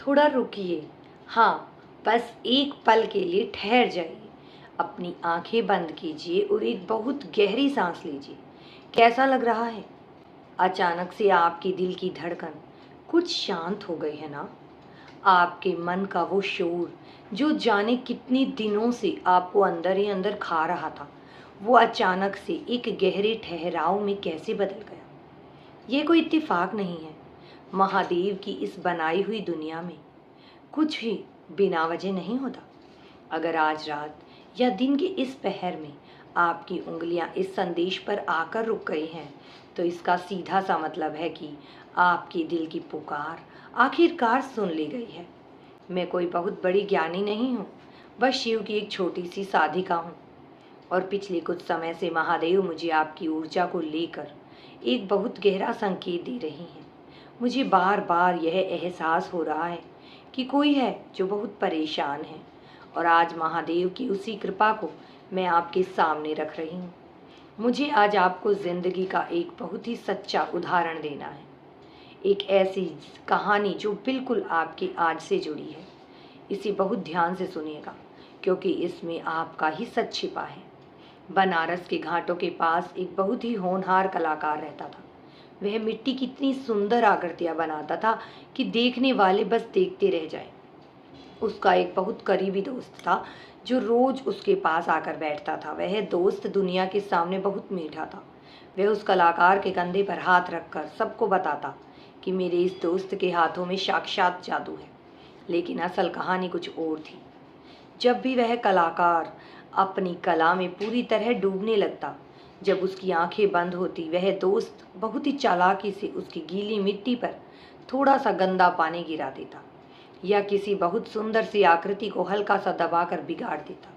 थोड़ा रुकिए। हाँ, बस एक पल के लिए ठहर जाइए। अपनी आंखें बंद कीजिए और एक बहुत गहरी सांस लीजिए। कैसा लग रहा है? अचानक से आपके दिल की धड़कन कुछ शांत हो गई है ना? आपके मन का वो शोर जो जाने कितने दिनों से आपको अंदर ही अंदर खा रहा था, वो अचानक से एक गहरे ठहराव में कैसे बदल गया? ये कोई इत्तेफाक नहीं है। महादेव की इस बनाई हुई दुनिया में कुछ भी बिना वजह नहीं होता। अगर आज रात या दिन के इस पहर में आपकी उंगलियां इस संदेश पर आकर रुक गई हैं, तो इसका सीधा सा मतलब है कि आपके दिल की पुकार आखिरकार सुन ली गई है। मैं कोई बहुत बड़ी ज्ञानी नहीं हूँ, बस शिव की एक छोटी सी साधिका हूँ। और पिछले कुछ समय से महादेव मुझे आपकी ऊर्जा को लेकर एक बहुत गहरा संकेत दे रही हैं। मुझे बार बार यह एहसास हो रहा है कि कोई है जो बहुत परेशान है, और आज महादेव की उसी कृपा को मैं आपके सामने रख रही हूँ। मुझे आज आपको जिंदगी का एक बहुत ही सच्चा उदाहरण देना है। एक ऐसी कहानी जो बिल्कुल आपके आज से जुड़ी है। इसे बहुत ध्यान से सुनिएगा, क्योंकि इसमें आपका ही सच छिपा है। बनारस के घाटों के पास एक बहुत ही होनहार कलाकार रहता था। वह मिट्टी की इतनी सुंदर आकृतियां बनाता था कि देखने वाले बस देखते रह जाएं। उसका एक बहुत करीबी दोस्त था जो रोज उसके पास आकर बैठता था। वह दोस्त दुनिया के सामने बहुत मीठा था। वह उस कलाकार के कंधे पर हाथ रखकर सबको बताता कि मेरे इस दोस्त के हाथों में साक्षात जादू है। लेकिन असल कहानी कुछ और थी। जब भी वह कलाकार अपनी कला में पूरी तरह डूबने लगता, जब उसकी आंखें बंद होती, वह दोस्त बहुत ही चालाकी से उसकी गीली मिट्टी पर थोड़ा सा गंदा पानी गिरा देता या किसी बहुत सुंदर सी आकृति को हल्का सा दबाकर बिगाड़ देता।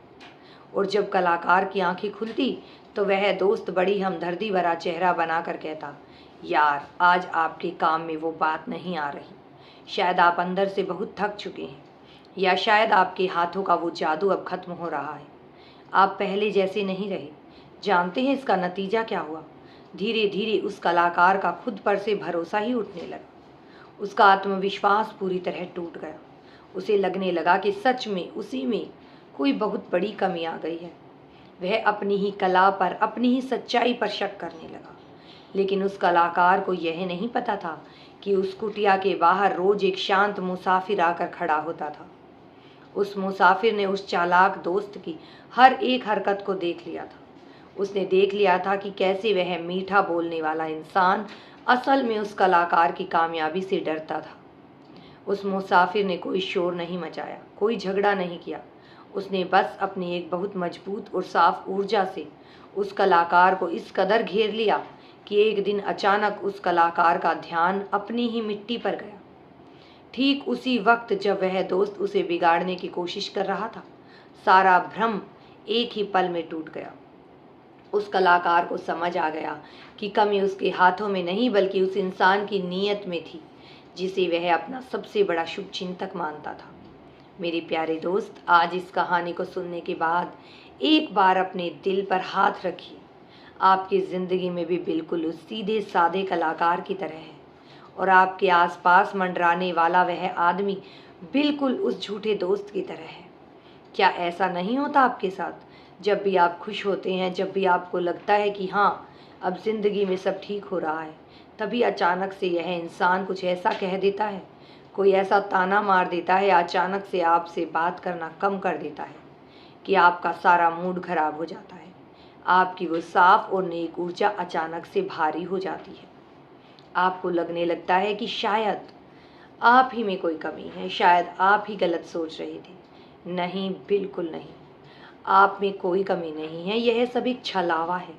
और जब कलाकार की आंखें खुलती तो वह दोस्त बड़ी हमदर्दी भरा चेहरा बनाकर कहता, यार आज आपके काम में वो बात नहीं आ रही। शायद आप अंदर से बहुत थक चुके हैं, या शायद आपके हाथों का वो जादू अब खत्म हो रहा है। आप पहले जैसे नहीं रहे। जानते हैं इसका नतीजा क्या हुआ? धीरे धीरे उस कलाकार का खुद पर से भरोसा ही उठने लगा। उसका आत्मविश्वास पूरी तरह टूट गया। उसे लगने लगा कि सच में उसी में कोई बहुत बड़ी कमी आ गई है। वह अपनी ही कला पर, अपनी ही सच्चाई पर शक करने लगा। लेकिन उस कलाकार को यह नहीं पता था कि उस कुटिया के बाहर रोज एक शांत मुसाफिर आकर खड़ा होता था। उस मुसाफिर ने उस चालाक दोस्त की हर एक हरकत को देख लिया था। उसने देख लिया था कि कैसे वह मीठा बोलने वाला इंसान असल में उस कलाकार की कामयाबी से डरता था। उस मुसाफिर ने कोई शोर नहीं मचाया, कोई झगड़ा नहीं किया। उसने बस अपनी एक बहुत मजबूत और साफ ऊर्जा से उस कलाकार को इस कदर घेर लिया कि एक दिन अचानक उस कलाकार का ध्यान अपनी ही मिट्टी पर गया। ठीक उसी वक्त जब वह दोस्त उसे बिगाड़ने की कोशिश कर रहा था, सारा भ्रम एक ही पल में टूट गया। उस कलाकार को समझ आ गया कि कमी उसके हाथों में नहीं, बल्कि उस इंसान की नीयत में थी जिसे वह अपना सबसे बड़ा शुभ चिंतक मानता था। मेरे प्यारे दोस्त, आज इस कहानी को सुनने के बाद एक बार अपने दिल पर हाथ रखिए। आपकी ज़िंदगी में भी बिल्कुल उस सीधे साधे कलाकार की तरह है, और आपके आसपास मंडराने वाला वह आदमी बिल्कुल उस झूठे दोस्त की तरह है। क्या ऐसा नहीं होता आपके साथ? जब भी आप खुश होते हैं, जब भी आपको लगता है कि हाँ अब ज़िंदगी में सब ठीक हो रहा है, तभी अचानक से यह इंसान कुछ ऐसा कह देता है, कोई ऐसा ताना मार देता है, अचानक से आपसे बात करना कम कर देता है कि आपका सारा मूड खराब हो जाता है। आपकी वो साफ और नेक ऊर्जा अचानक से भारी हो जाती है। आपको लगने लगता है कि शायद आप ही में कोई कमी है, शायद आप ही गलत सोच रहे थे। नहीं, बिल्कुल नहीं। आप में कोई कमी नहीं है। यह सब एक छलावा है।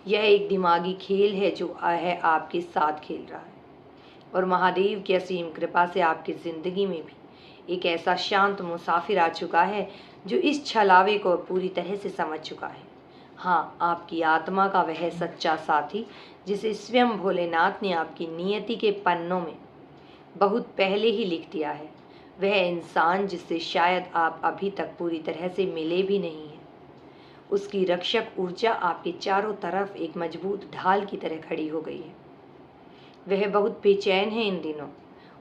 यह एक दिमागी खेल है जो है आपके साथ खेल रहा है। और महादेव की असीम कृपा से आपकी ज़िंदगी में भी एक ऐसा शांत मुसाफिर आ चुका है जो इस छलावे को पूरी तरह से समझ चुका है। हाँ, आपकी आत्मा का वह सच्चा साथी जिसे स्वयं भोलेनाथ ने आपकी नियति के पन्नों में बहुत पहले ही लिख दिया है। वह इंसान जिससे शायद आप अभी तक पूरी तरह से मिले भी नहीं हैं। उसकी रक्षक ऊर्जा आपके चारों तरफ एक मजबूत ढाल की तरह खड़ी हो गई है। वह बहुत बेचैन है इन दिनों।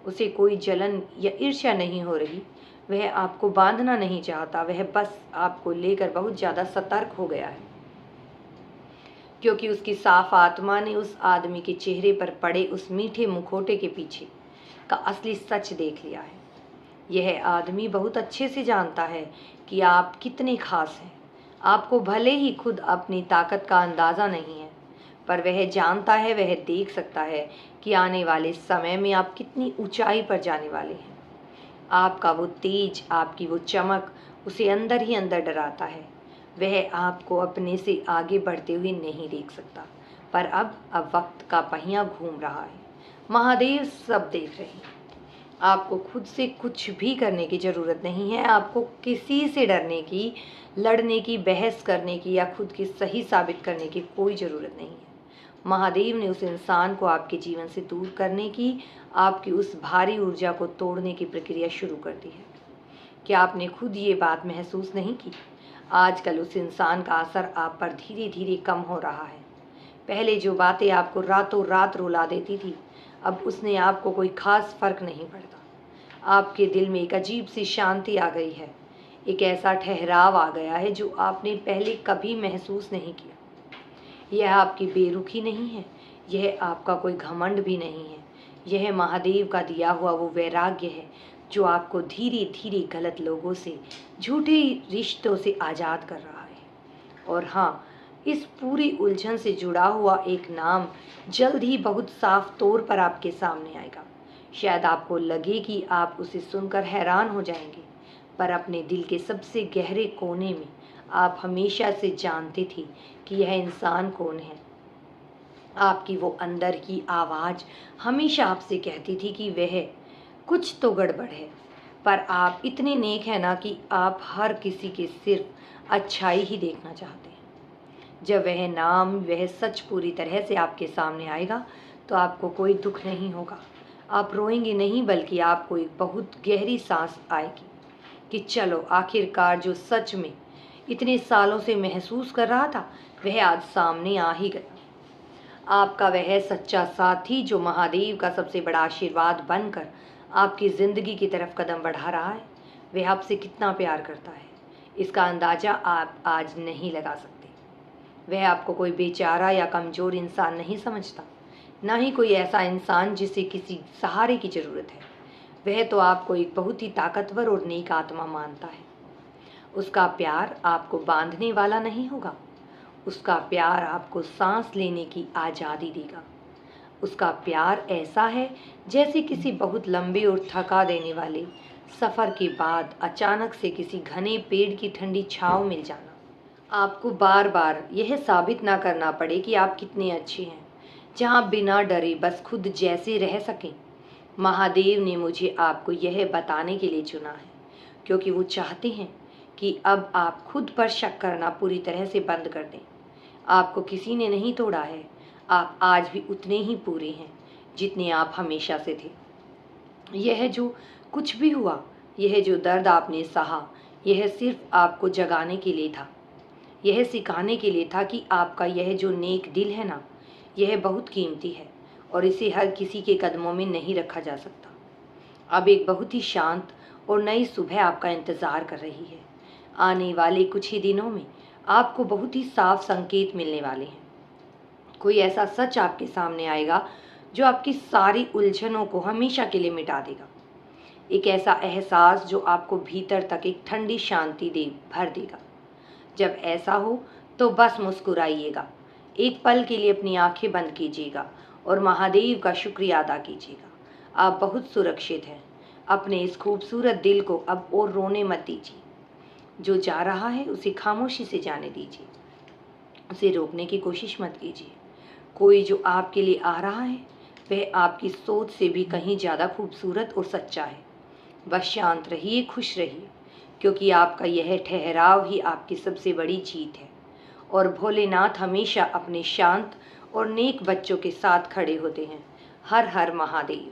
उसे कोई जलन या ईर्ष्या नहीं हो रही। वह आपको बांधना नहीं चाहता, वह बस आपको लेकर बहुत ज़्यादा सतर्क हो गया है, क्योंकि उसकी साफ आत्मा ने उस आदमी के चेहरे पर पड़े उस मीठे मुखौटे के पीछे का असली सच देख लिया है। यह आदमी बहुत अच्छे से जानता है कि आप कितने खास हैं। आपको भले ही खुद अपनी ताकत का अंदाज़ा नहीं है, पर वह जानता है, वह देख सकता है कि आने वाले समय में आप कितनी ऊंचाई पर जाने वाले हैं। आपका वो तेज, आपकी वो चमक उसे अंदर ही अंदर डराता है। वह आपको अपने से आगे बढ़ते हुए नहीं देख सकता, पर अब वक्त का पहिया घूम रहा है। महादेव सब देख रहे हैं। आपको खुद से कुछ भी करने की ज़रूरत नहीं है। आपको किसी से डरने की, लड़ने की, बहस करने की या खुद की सही साबित करने की कोई ज़रूरत नहीं है। महादेव ने उस इंसान को आपके जीवन से दूर करने की, आपकी उस भारी ऊर्जा को तोड़ने की प्रक्रिया शुरू कर दी है। क्या आपने खुद ये बात महसूस नहीं की? आजकल उस इंसान का असर आप पर धीरे धीरे कम हो रहा है। पहले जो बातें आपको रातों रात रुला देती थी, अब उसने आपको कोई खास फर्क नहीं पड़ता। आपके दिल में एक अजीब सी शांति आ गई है, एक ऐसा ठहराव आ गया है जो आपने पहले कभी महसूस नहीं किया। यह आपकी बेरुखी नहीं है, यह आपका कोई घमंड भी नहीं है। यह महादेव का दिया हुआ वो वैराग्य है जो आपको धीरे धीरे गलत लोगों से, झूठे रिश्तों से आज़ाद कर रहा है। और हाँ, इस पूरी उलझन से जुड़ा हुआ एक नाम जल्द ही बहुत साफ तौर पर आपके सामने आएगा। शायद आपको लगे कि आप उसे सुनकर हैरान हो जाएंगे, पर अपने दिल के सबसे गहरे कोने में आप हमेशा से जानते थे कि यह इंसान कौन है। आपकी वो अंदर की आवाज़ हमेशा आपसे कहती थी कि वह कुछ तो गड़बड़ है, पर आप इतने नेक हैं ना कि आप हर किसी के सिर्फ अच्छाई ही देखना चाहते हैं। जब वह नाम, वह सच पूरी तरह से आपके सामने आएगा तो आपको कोई दुख नहीं होगा। आप रोएंगे नहीं, बल्कि आपको एक बहुत गहरी सांस आएगी कि चलो, आखिरकार जो सच में इतने सालों से महसूस कर रहा था वह आज सामने आ ही गया। आपका वह सच्चा साथी जो महादेव का सबसे बड़ा आशीर्वाद बनकर आपकी ज़िंदगी की तरफ कदम बढ़ा रहा है, वह आपसे कितना प्यार करता है, इसका अंदाज़ा आप आज नहीं लगा सकते। वह आपको कोई बेचारा या कमज़ोर इंसान नहीं समझता, ना ही कोई ऐसा इंसान जिसे किसी सहारे की ज़रूरत है। वह तो आपको एक बहुत ही ताकतवर और नेक आत्मा मानता है। उसका प्यार आपको बांधने वाला नहीं होगा, उसका प्यार आपको सांस लेने की आज़ादी देगा। उसका प्यार ऐसा है जैसे किसी बहुत लंबे और थका देने वाले सफ़र के बाद अचानक से किसी घने पेड़ की ठंडी छाँव मिल जाना। आपको बार बार यह साबित ना करना पड़े कि आप कितने अच्छे हैं, जहाँ बिना डरे बस खुद जैसे रह सकें। महादेव ने मुझे आपको यह बताने के लिए चुना है, क्योंकि वो चाहते हैं कि अब आप खुद पर शक करना पूरी तरह से बंद कर दें। आपको किसी ने नहीं तोड़ा है, आप आज भी उतने ही पूरे हैं जितने आप हमेशा से थे। यह जो कुछ भी हुआ, यह जो दर्द आपने सहा, यह सिर्फ आपको जगाने के लिए था, यह सिखाने के लिए था कि आपका यह जो नेक दिल है ना, यह बहुत कीमती है और इसे हर किसी के कदमों में नहीं रखा जा सकता। अब एक बहुत ही शांत और नई सुबह आपका इंतज़ार कर रही है। आने वाले कुछ ही दिनों में आपको बहुत ही साफ संकेत मिलने वाले हैं। कोई ऐसा सच आपके सामने आएगा जो आपकी सारी उलझनों को हमेशा के लिए मिटा देगा। एक ऐसा एहसास जो आपको भीतर तक एक ठंडी शांति दे भर देगा। जब ऐसा हो तो बस मुस्कुराइएगा, एक पल के लिए अपनी आंखें बंद कीजिएगा और महादेव का शुक्रिया अदा कीजिएगा। आप बहुत सुरक्षित हैं। अपने इस खूबसूरत दिल को अब और रोने मत दीजिए। जो जा रहा है उसे खामोशी से जाने दीजिए, उसे रोकने की कोशिश मत कीजिए। कोई जो आपके लिए आ रहा है वह आपकी सोच से भी कहीं ज़्यादा खूबसूरत और सच्चा है। बस शांत रहिए, खुश रहिए, क्योंकि आपका यह ठहराव ही आपकी सबसे बड़ी जीत है। और भोलेनाथ हमेशा अपने शांत और नेक बच्चों के साथ खड़े होते हैं। हर हर महादेव।